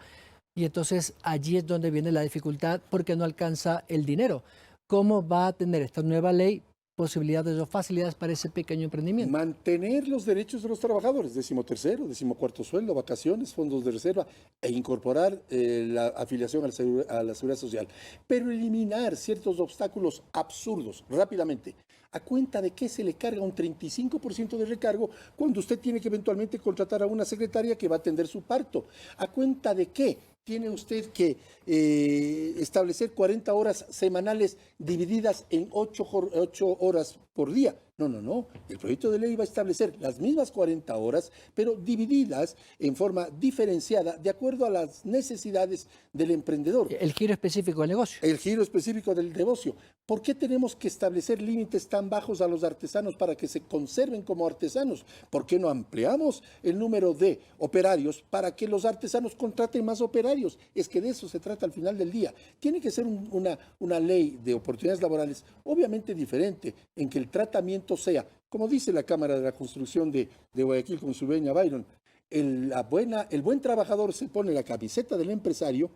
Speaker 1: Y entonces allí es donde viene la dificultad porque no alcanza el dinero. ¿Cómo va a tener esta nueva ley posibilidades o facilidades para ese pequeño emprendimiento?
Speaker 7: Mantener los derechos de los trabajadores, 13º, 14º sueldo, vacaciones, fondos de reserva, e incorporar la afiliación a la seguridad social, pero eliminar ciertos obstáculos absurdos rápidamente. ¿A cuenta de qué se le carga un 35% de recargo cuando usted tiene que eventualmente contratar a una secretaria que va a atender su parto? ¿A cuenta de qué tiene usted que establecer 40 horas semanales divididas en 8 horas por día? No. El proyecto de ley va a establecer las mismas 40 horas, pero divididas en forma diferenciada de acuerdo a las necesidades del emprendedor.
Speaker 1: El giro específico del negocio.
Speaker 7: El giro específico del negocio. ¿Por qué tenemos que establecer límites tan bajos a los artesanos para que se conserven como artesanos? ¿Por qué no ampliamos el número de operarios para que los artesanos contraten más operarios? Es que de eso se trata al final del día. Tiene que ser una ley de oportunidades laborales obviamente diferente, en que el tratamiento sea, como dice la Cámara de la Construcción de Guayaquil con su dueña Byron, el buen trabajador se pone la camiseta del empresario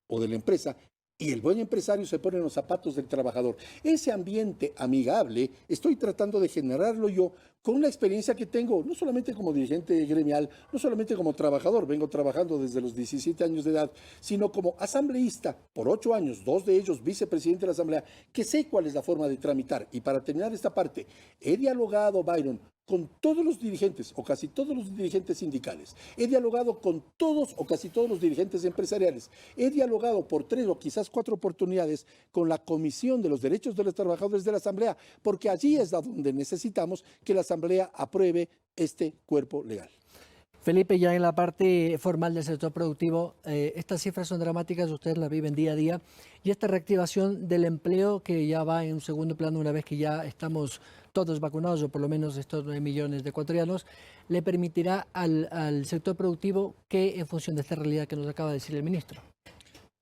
Speaker 7: o de la empresa, y el buen empresario se pone en los zapatos del trabajador. Ese ambiente amigable estoy tratando de generarlo yo con la experiencia que tengo, no solamente como dirigente gremial, no solamente como trabajador, vengo trabajando desde los 17 años de edad, sino como asambleísta por 8 años, 2 de ellos vicepresidente de la Asamblea, que sé cuál es la forma de tramitar. Y para terminar esta parte, he dialogado, Byron, con todos los dirigentes o casi todos los dirigentes sindicales. He dialogado con todos o casi todos los dirigentes empresariales. He dialogado por 3 o quizás 4 oportunidades con la Comisión de los Derechos de los Trabajadores de la Asamblea, porque allí es donde necesitamos que la Asamblea apruebe este cuerpo legal.
Speaker 1: Felipe, ya en la parte formal del sector productivo, estas cifras son dramáticas, ustedes las viven día a día, y esta reactivación del empleo que ya va en un segundo plano una vez que ya estamos todos vacunados, o por lo menos estos 9 millones de ecuatorianos, le permitirá al sector productivo que, en función de esta realidad que nos acaba de decir el ministro.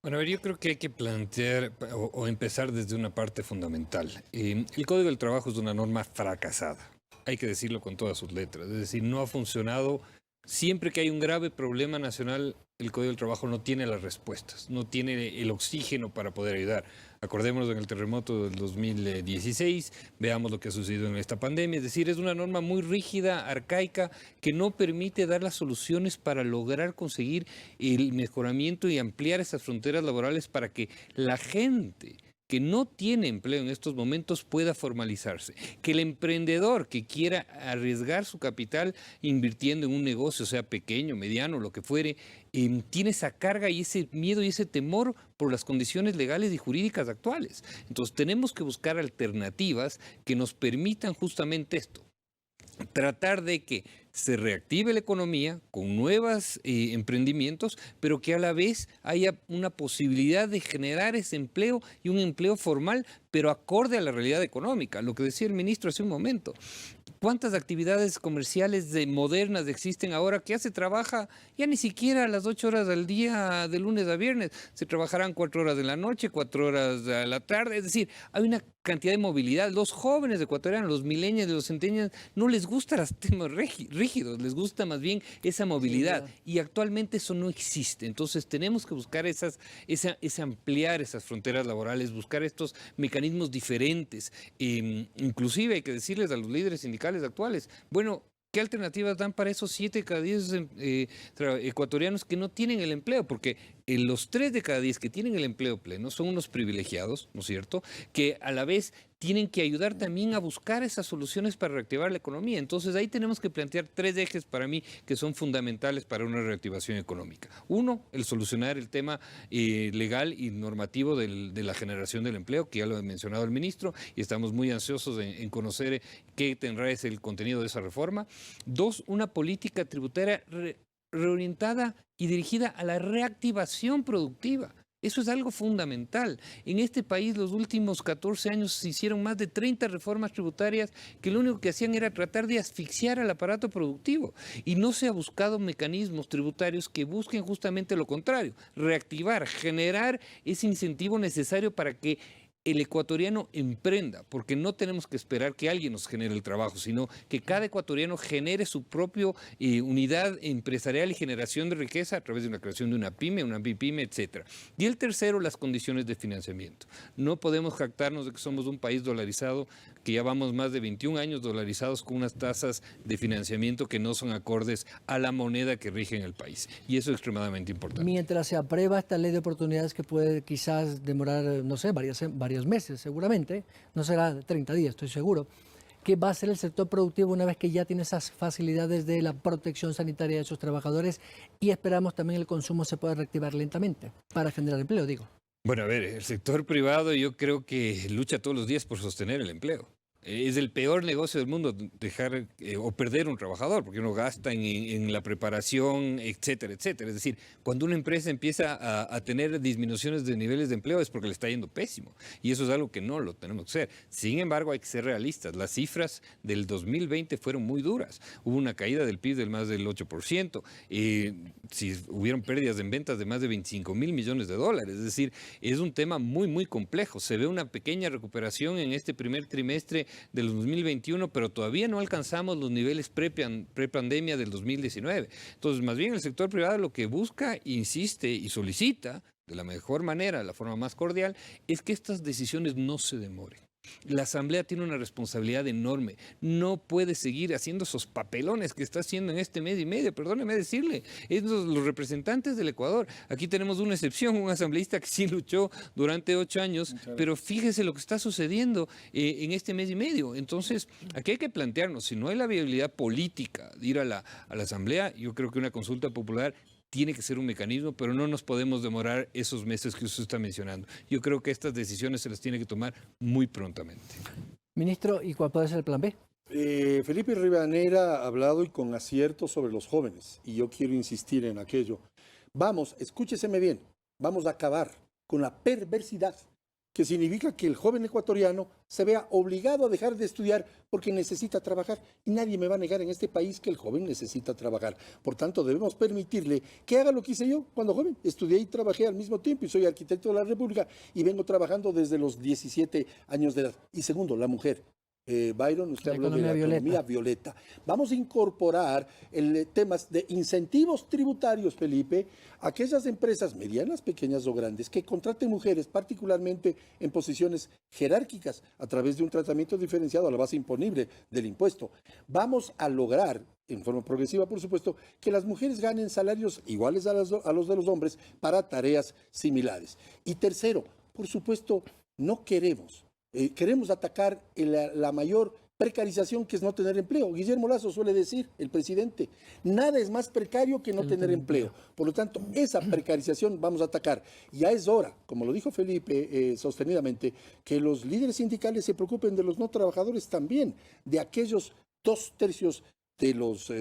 Speaker 8: Bueno, a ver, yo creo que hay que plantear o empezar desde una parte fundamental. El Código del Trabajo es una norma fracasada, hay que decirlo con todas sus letras, es decir, no ha funcionado. Siempre que hay un grave problema nacional, el Código del Trabajo no tiene las respuestas, no tiene el oxígeno para poder ayudar. Acordémonos en el terremoto del 2016, veamos lo que ha sucedido en esta pandemia. Es decir, es una norma muy rígida, arcaica, que no permite dar las soluciones para lograr conseguir el mejoramiento y ampliar esas fronteras laborales para que la gente que no tiene empleo en estos momentos pueda formalizarse, que el emprendedor que quiera arriesgar su capital invirtiendo en un negocio, sea pequeño, mediano, lo que fuere, tiene esa carga y ese miedo y ese temor por las condiciones legales y jurídicas actuales. Entonces tenemos que buscar alternativas que nos permitan justamente esto. Tratar de que se reactive la economía con nuevos emprendimientos, pero que a la vez haya una posibilidad de generar ese empleo y un empleo formal, pero acorde a la realidad económica. Lo que decía el ministro hace un momento. ¿Cuántas actividades comerciales modernas existen ahora que ya se trabaja ya ni siquiera a las 8 horas al día de lunes a viernes? Se trabajarán 4 horas en la noche, 4 horas a la tarde. Es decir, hay una cantidad de movilidad. Los jóvenes ecuatorianos, los millennials, los centennials, no les gustan los temas rígidos, les gusta más bien esa movilidad. Y actualmente eso no existe. Entonces tenemos que buscar ampliar esas fronteras laborales, buscar estos mecanismos diferentes. Inclusive hay que decirles a los líderes sindicales actuales, bueno, ¿qué alternativas dan para esos 7 de cada 10 ecuatorianos que no tienen el empleo? Porque los 3 de cada 10 que tienen el empleo pleno son unos privilegiados, ¿no es cierto?, que a la vez tienen que ayudar también a buscar esas soluciones para reactivar la economía. Entonces ahí tenemos que plantear 3 ejes para mí que son fundamentales para una reactivación económica. Uno, el solucionar el tema legal y normativo de la generación del empleo, que ya lo ha mencionado el ministro, y estamos muy ansiosos en conocer qué tendrá el contenido de esa reforma. 2, una política tributaria reorientada y dirigida a la reactivación productiva. Eso es algo fundamental. En este país los últimos 14 años se hicieron más de 30 reformas tributarias que lo único que hacían era tratar de asfixiar al aparato productivo. Y no se ha buscado mecanismos tributarios que busquen justamente lo contrario, reactivar, generar ese incentivo necesario para que el ecuatoriano emprenda, porque no tenemos que esperar que alguien nos genere el trabajo, sino que cada ecuatoriano genere su propia unidad empresarial y generación de riqueza a través de la creación de una pyme, una bipyme, etc. Y el tercero, las condiciones de financiamiento. No podemos jactarnos de que somos un país dolarizado, que ya vamos más de 21 años dolarizados con unas tasas de financiamiento que no son acordes a la moneda que rige en el país. Y eso es extremadamente importante.
Speaker 1: Mientras se aprueba esta ley de oportunidades que puede quizás demorar, no sé, varios meses seguramente, no será 30 días, estoy seguro, ¿qué va a hacer el sector productivo una vez que ya tiene esas facilidades de la protección sanitaria de sus trabajadores y esperamos también el consumo se pueda reactivar lentamente para generar empleo, digo?
Speaker 8: Bueno, a ver, el sector privado yo creo que lucha todos los días por sostener el empleo. Es el peor negocio del mundo dejar o perder un trabajador, porque uno gasta en la preparación, etcétera, etcétera. Es decir, cuando una empresa empieza a tener disminuciones de niveles de empleo es porque le está yendo pésimo. Y eso es algo que no lo tenemos que hacer. Sin embargo, hay que ser realistas. Las cifras del 2020 fueron muy duras. Hubo una caída del PIB del más del 8%. Si hubieron pérdidas en ventas de más de 25.000 millones de dólares. Es decir, es un tema muy, muy complejo. Se ve una pequeña recuperación en este primer trimestre del 2021, pero todavía no alcanzamos los niveles pre-pandemia del 2019. Entonces, más bien el sector privado lo que busca, insiste y solicita de la mejor manera, la forma más cordial, es que estas decisiones no se demoren. La Asamblea tiene una responsabilidad enorme. No puede seguir haciendo esos papelones que está haciendo en este mes y medio. Perdóneme decirle, es los representantes del Ecuador. Aquí tenemos una excepción, un asambleísta que sí luchó durante 8 años, pero fíjese lo que está sucediendo en este mes y medio. Entonces, aquí hay que plantearnos, si no hay la viabilidad política de ir a la Asamblea, yo creo que una consulta popular tiene que ser un mecanismo, pero no nos podemos demorar esos meses que usted está mencionando. Yo creo que estas decisiones se las tiene que tomar muy prontamente.
Speaker 1: Ministro, ¿y cuál puede ser el plan B?
Speaker 7: Felipe Rivadeneira ha hablado y con acierto sobre los jóvenes, y yo quiero insistir en aquello. Vamos, escúcheseme bien, vamos a acabar con la perversidad que significa que el joven ecuatoriano se vea obligado a dejar de estudiar porque necesita trabajar. Y nadie me va a negar en este país que el joven necesita trabajar. Por tanto, debemos permitirle que haga lo que hice yo cuando joven. Estudié y trabajé al mismo tiempo y soy arquitecto de la República y vengo trabajando desde los 17 años de edad. Y segundo, la mujer. Byron, usted habló de la economía violeta. Vamos a incorporar temas de incentivos tributarios, Felipe, a aquellas empresas medianas, pequeñas o grandes que contraten mujeres, particularmente en posiciones jerárquicas, a través de un tratamiento diferenciado a la base imponible del impuesto. Vamos a lograr, en forma progresiva, por supuesto, que las mujeres ganen salarios iguales a los de los hombres para tareas similares. Y tercero, por supuesto, no queremos atacar la mayor precarización que es no tener empleo. Guillermo Lasso suele decir, el presidente, nada es más precario que no tener empleo. Por lo tanto, esa precarización vamos a atacar. Ya es hora, como lo dijo Felipe sostenidamente, que los líderes sindicales se preocupen de los no trabajadores también, de aquellos 2/3 de los...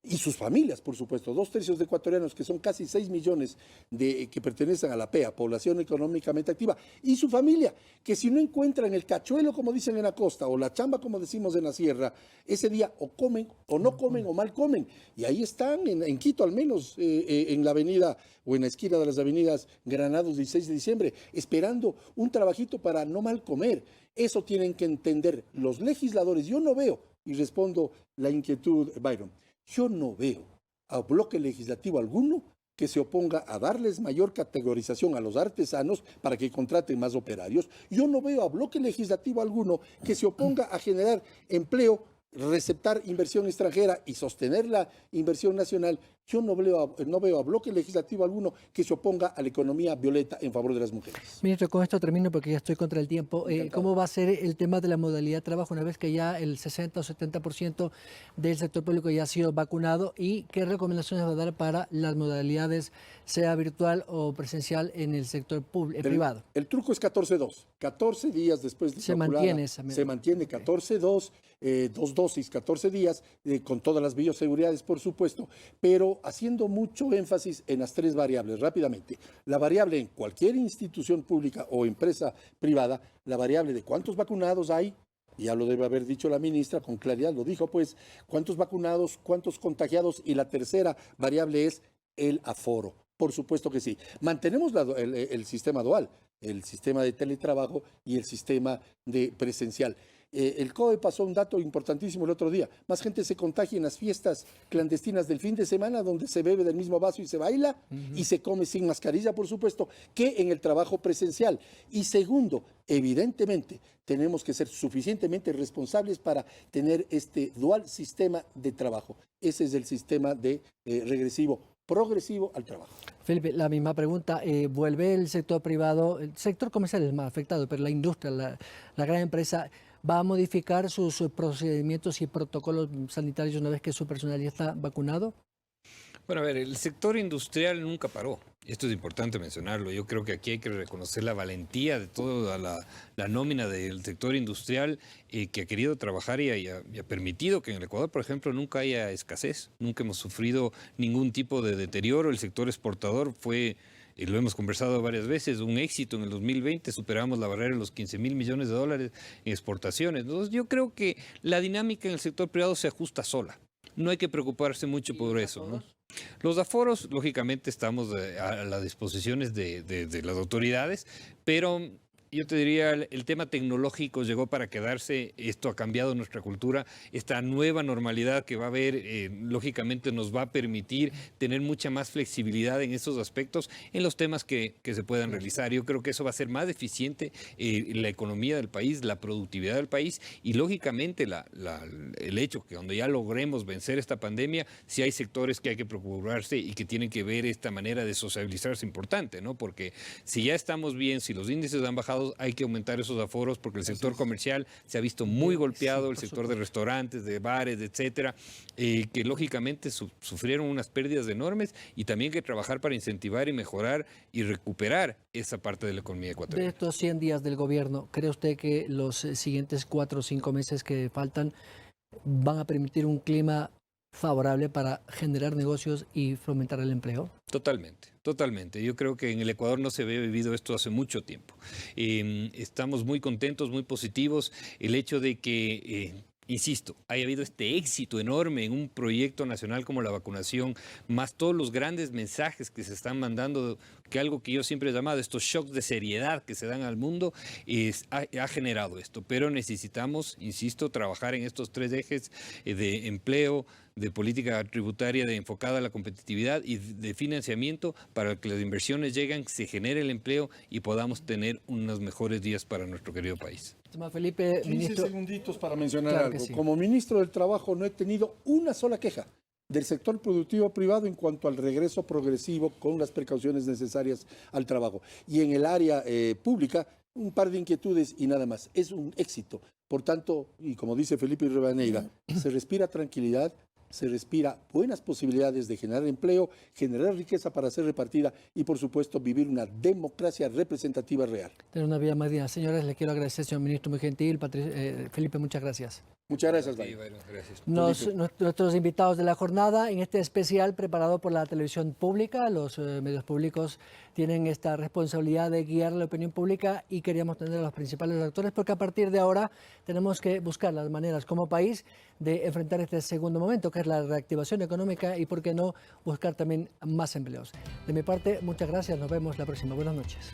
Speaker 7: y sus familias, por supuesto, 2/3 de ecuatorianos, que son casi 6 millones que pertenecen a la PEA, población económicamente activa, y su familia, que si no encuentran el cachuelo, como dicen en la costa, o la chamba, como decimos en la sierra, ese día o comen, o no comen, o mal comen. Y ahí están, en Quito al menos, en la avenida, o en la esquina de las avenidas Granados 16 de diciembre, esperando un trabajito para no mal comer. Eso tienen que entender los legisladores. Yo no veo, y respondo la inquietud, Byron, yo no veo a bloque legislativo alguno que se oponga a darles mayor categorización a los artesanos para que contraten más operarios. Yo no veo a bloque legislativo alguno que se oponga a generar empleo, receptar inversión extranjera y sostener la inversión nacional. Yo no veo a bloque legislativo alguno que se oponga a la economía violeta en favor de las mujeres.
Speaker 1: Ministro, con esto termino porque ya estoy contra el tiempo. ¿Cómo va a ser el tema de la modalidad de trabajo una vez que ya el 60 o 70% del sector público ya ha sido vacunado? ¿Y qué recomendaciones va a dar para las modalidades, sea virtual o presencial, en el sector privado?
Speaker 7: El truco es 14-2. 14 días después de
Speaker 1: se mantiene esa medida.
Speaker 7: Se mantiene 14-2, 2 dosis, 14 días, con todas las bioseguridades, por supuesto, pero pero haciendo mucho énfasis en las tres variables, rápidamente. La variable en cualquier institución pública o empresa privada, la variable de cuántos vacunados hay, ya lo debe haber dicho la ministra, con claridad lo dijo, pues, cuántos vacunados, cuántos contagiados, y la tercera variable es el aforo. Por supuesto que sí. Mantenemos el sistema dual, el sistema de teletrabajo y el sistema de presencial. El COE pasó un dato importantísimo el otro día. Más gente se contagia en las fiestas clandestinas del fin de semana, donde se bebe del mismo vaso y se baila y se come sin mascarilla, por supuesto, que en el trabajo presencial. Y segundo, evidentemente, tenemos que ser suficientemente responsables para tener este dual sistema de trabajo. Ese es el sistema de progresivo al trabajo.
Speaker 1: Felipe, la misma pregunta. ¿Vuelve el sector privado? El sector comercial es más afectado, pero la industria, la gran empresa, ¿va a modificar sus procedimientos y protocolos sanitarios una vez que su personal ya está vacunado?
Speaker 8: Bueno, a ver, el sector industrial nunca paró. Esto es importante mencionarlo. Yo creo que aquí hay que reconocer la valentía de toda la nómina del sector industrial que ha querido trabajar y ha permitido que en el Ecuador, por ejemplo, nunca haya escasez. Nunca hemos sufrido ningún tipo de deterioro. El sector exportador fue, y lo hemos conversado varias veces, un éxito en el 2020. Superamos la barrera de los 15.000 millones de dólares en exportaciones. Entonces, yo creo que la dinámica en el sector privado se ajusta sola. No hay que preocuparse mucho por eso, ¿no? Los aforos, lógicamente, estamos a las disposiciones de las autoridades, pero yo te diría, el tema tecnológico llegó para quedarse. Esto ha cambiado nuestra cultura. Esta nueva normalidad que va a haber, lógicamente, nos va a permitir tener mucha más flexibilidad en esos aspectos, en los temas que se puedan realizar. Yo creo que eso va a ser más eficiente la economía del país, la productividad del país y, lógicamente, el hecho que cuando ya logremos vencer esta pandemia, sí hay sectores que hay que procurarse y que tienen que ver esta manera de sociabilizarse importante, ¿no? Porque si ya estamos bien, si los índices han bajado, hay que aumentar esos aforos porque el sector comercial se ha visto muy golpeado, el sector de restaurantes, de bares, etcétera, que lógicamente sufrieron unas pérdidas enormes, y también hay que trabajar para incentivar y mejorar y recuperar esa parte de la economía ecuatoriana.
Speaker 1: De estos 100 días del gobierno, ¿cree usted que los siguientes 4 o 5 meses que faltan van a permitir un clima favorable para generar negocios y fomentar el empleo?
Speaker 8: Totalmente, totalmente. Yo creo que en el Ecuador no se había vivido esto hace mucho tiempo. Estamos muy contentos, muy positivos. El hecho de que, insisto, haya habido este éxito enorme en un proyecto nacional como la vacunación, más todos los grandes mensajes que se están mandando, que algo que yo siempre he llamado estos shocks de seriedad que se dan al mundo, ha generado esto. Pero necesitamos, insisto, trabajar en estos 3 ejes de empleo, de política tributaria enfocada a la competitividad y de financiamiento para que las inversiones lleguen, se genere el empleo y podamos tener unos mejores días para nuestro querido país.
Speaker 1: Felipe,
Speaker 7: 15
Speaker 1: ministro,
Speaker 7: segunditos para mencionar
Speaker 1: Claro
Speaker 7: algo.
Speaker 1: que sí.
Speaker 7: Como ministro del Trabajo no he tenido una sola queja del sector productivo privado en cuanto al regreso progresivo con las precauciones necesarias al trabajo. Y en el área pública, un par de inquietudes y nada más. Es un éxito. Por tanto, y como dice Felipe Rivadeneira, se respira tranquilidad, se respira buenas posibilidades de generar empleo, generar riqueza para ser repartida y, por supuesto, vivir una democracia representativa real.
Speaker 1: tener una vida más digna. Señores, le quiero agradecer, señor ministro, muy gentil. Felipe, muchas gracias.
Speaker 7: Muchas gracias,
Speaker 8: Sí,
Speaker 7: Byron.
Speaker 8: bueno, gracias.
Speaker 1: Nuestros invitados de la jornada en este especial preparado por la televisión pública. Los medios públicos tienen esta responsabilidad de guiar la opinión pública y queríamos tener a los principales actores porque a partir de ahora tenemos que buscar las maneras como país de enfrentar este segundo momento, que es la reactivación económica y, por qué no, buscar también más empleos. De mi parte, muchas gracias. Nos vemos la próxima. Buenas noches.